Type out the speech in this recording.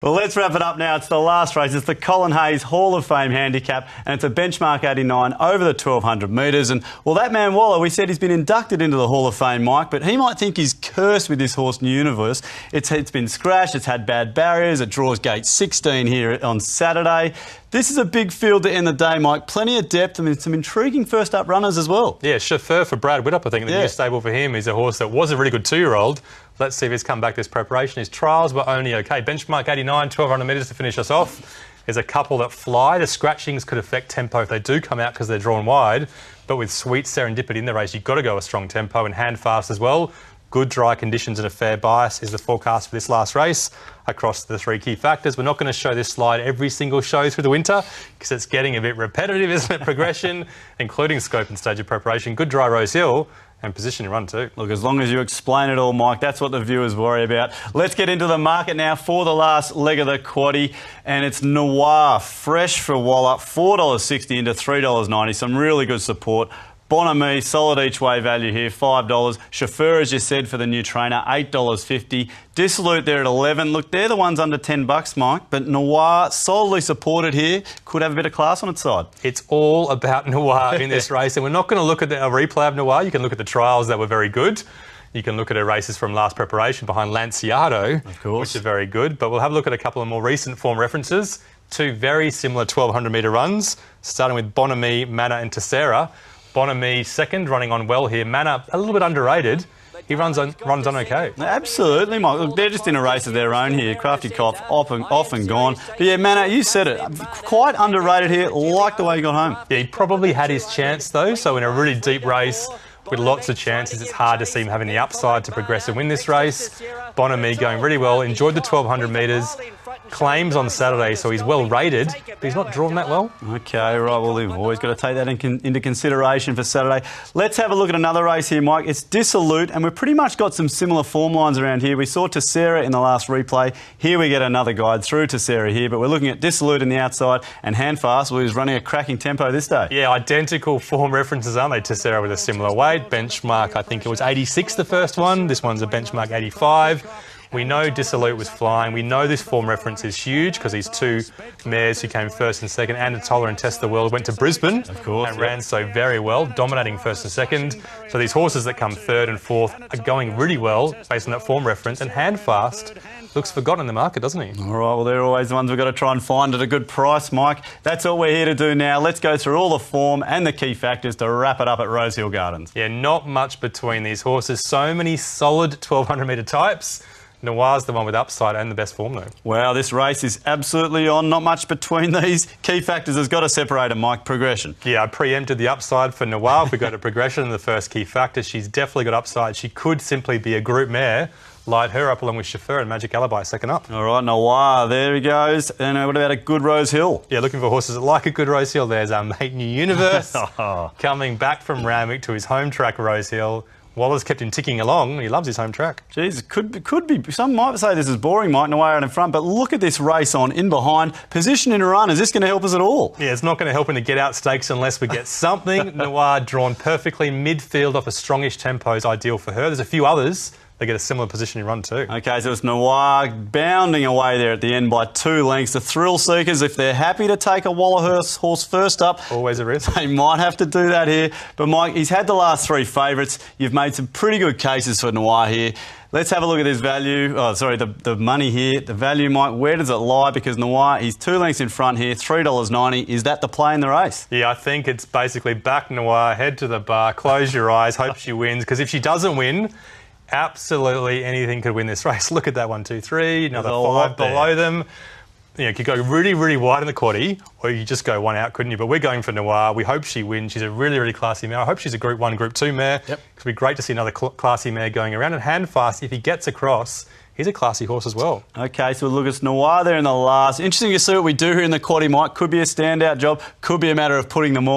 Well, let's wrap it up now. It's the last race. It's the Colin Hall of Fame Handicap, and it's a benchmark 89 over the 1,200 metres. And, well, that man Waller, we said he's been inducted into the Hall of Fame, Mike, but he might think he's cursed with this horse New Universe. It's been scratched, it's had bad barriers, it draws gate 16 here on Saturday. This is a big field to end the day, Mike. Plenty of depth. I mean, some intriguing first-up runners as well. Yeah, Chauffeur for Brad Whittup, I think. The new stable for him is a horse that was a really good two-year-old. Let's see if he's come back this preparation. His trials were only okay. Benchmark 89, 1,200 metres to finish us off. There's a couple that fly. The scratchings could affect tempo if they do come out because they're drawn wide. But with sweet serendipity in the race, you've got to go a strong tempo and hand fast as well. Good dry conditions and a fair bias is the forecast for this last race across the three key factors. We're not going to show this slide every single show through the winter because it's getting a bit repetitive, isn't it? Progression, including scope and stage of preparation. Good dry Rosehill and position to run too. Look, as long as you explain it all, Mike, that's what the viewers worry about. Let's get into the market now for the last leg of the quaddie, and it's Noire, fresh for Waller, $4.60 into $3.90. Some really good support. Bonhomie, solid each way value here, $5. Chauffeur, as you said, for the new trainer, $8.50. Dissolute there at 11. Look, they're the ones under $10, Mike, but Noire, solidly supported here, could have a bit of class on its side. It's all about Noire in this race, and we're not going to look at a replay of Noire. You can look at the trials that were very good. You can look at her races from last preparation behind Lanciato, of course, which are very good, but we'll have a look at a couple of more recent form references. Two very similar 1,200 metre runs, starting with Bonhomie, Manna and Tessera. Bonhomie second, running on well here. Manna, a little bit underrated. He runs on okay. Absolutely, Mike. Look, they're just in a race of their own here. Crafty Cough, off and gone. But yeah, Manna, you said it. Quite underrated here. Like the way he got home. Yeah, he probably had his chance, though. So in a really deep race with lots of chances, it's hard to see him having the upside to progress and win this race. Bonhomie going really well. Enjoyed the 1,200 metres. Claims on Saturday, so he's well rated, but he's not drawn that well. Okay, right, well, we've always got to take that into consideration for Saturday. Let's have a look at another race here, Mike. It's Dissolute, and we've pretty much got some similar form lines around here. We saw Tessera in the last replay. Here we get another guide through Tessera here, but we're looking at Dissolute in the outside and Handfast, who's running a cracking tempo this day. Yeah, identical form references, aren't they? Tessera with a similar weight. Benchmark, I think it was 86 the first one. This one's a benchmark 85. We know Dissolute was flying. We know this form reference is huge because these two mares who came first and second, Anatola and Test the World, went to Brisbane and ran so very well, dominating first and second. So these horses that come third and fourth are going really well based on that form reference. And Handfast looks forgotten in the market, doesn't he? All right, well, they're always the ones we've got to try and find at a good price, Mike. That's all we're here to do now. Let's go through all the form and the key factors to wrap it up at Rosehill Gardens. Yeah, not much between these horses. So many solid 1,200 metre types. Noire's the one with upside and the best form, though. Wow, this race is absolutely on. Not much between these. Key factors has got to separate them, Mike. Progression. Yeah, I preempted the upside for Noire. If we go to progression, the first key factor, she's definitely got upside. She could simply be a group mare. Light her up along with Chauffeur and Magic Alibi second up. All right, Noire, there he goes. And what about a good Rosehill? Yeah, looking for horses that like a good Rosehill. There's our mate New Universe coming back from Randwick to his home track, Rosehill. Waller's kept him ticking along. He loves his home track. Jeez, it could be. Some might say this is boring, Mike, Noire out in front, but look at this race on in behind. Position in a run. Is this going to help us at all? Yeah, it's not going to help him to get out stakes unless we get something. Noire drawn perfectly. Midfield off a strongish tempo is ideal for her. There's a few others. They get a similar position in run too. Okay, so it's Noire bounding away there at the end by 2 lengths. The thrill seekers, if they're happy to take a Waller horse first up, always a risk. They might have to do that here. But Mike, he's had the last 3 favourites. You've made some pretty good cases for Noire here. Let's have a look at this value. Oh, sorry, the money here. The value, Mike, where does it lie? Because Noire, he's 2 lengths in front here, $3.90. Is that the play in the race? Yeah, I think it's basically back Noire, head to the bar, close your eyes, hope she wins. Because if she doesn't win, absolutely anything could win this race. Look at that, 1, 2, 3, another 5 below them. You know, you could go really, really wide in the quaddie, or you just go one out, couldn't you? But we're going for Noire. We hope she wins. She's a really, really classy mare. I hope she's a Group 1, Group 2 mare. Yep. It would be great to see another classy mare going around. And Handfast, if he gets across, he's a classy horse as well. Okay, so we'll look at Noire there in the last. Interesting to see what we do here in the quaddie, Mike. Could be a standout job. Could be a matter of putting them all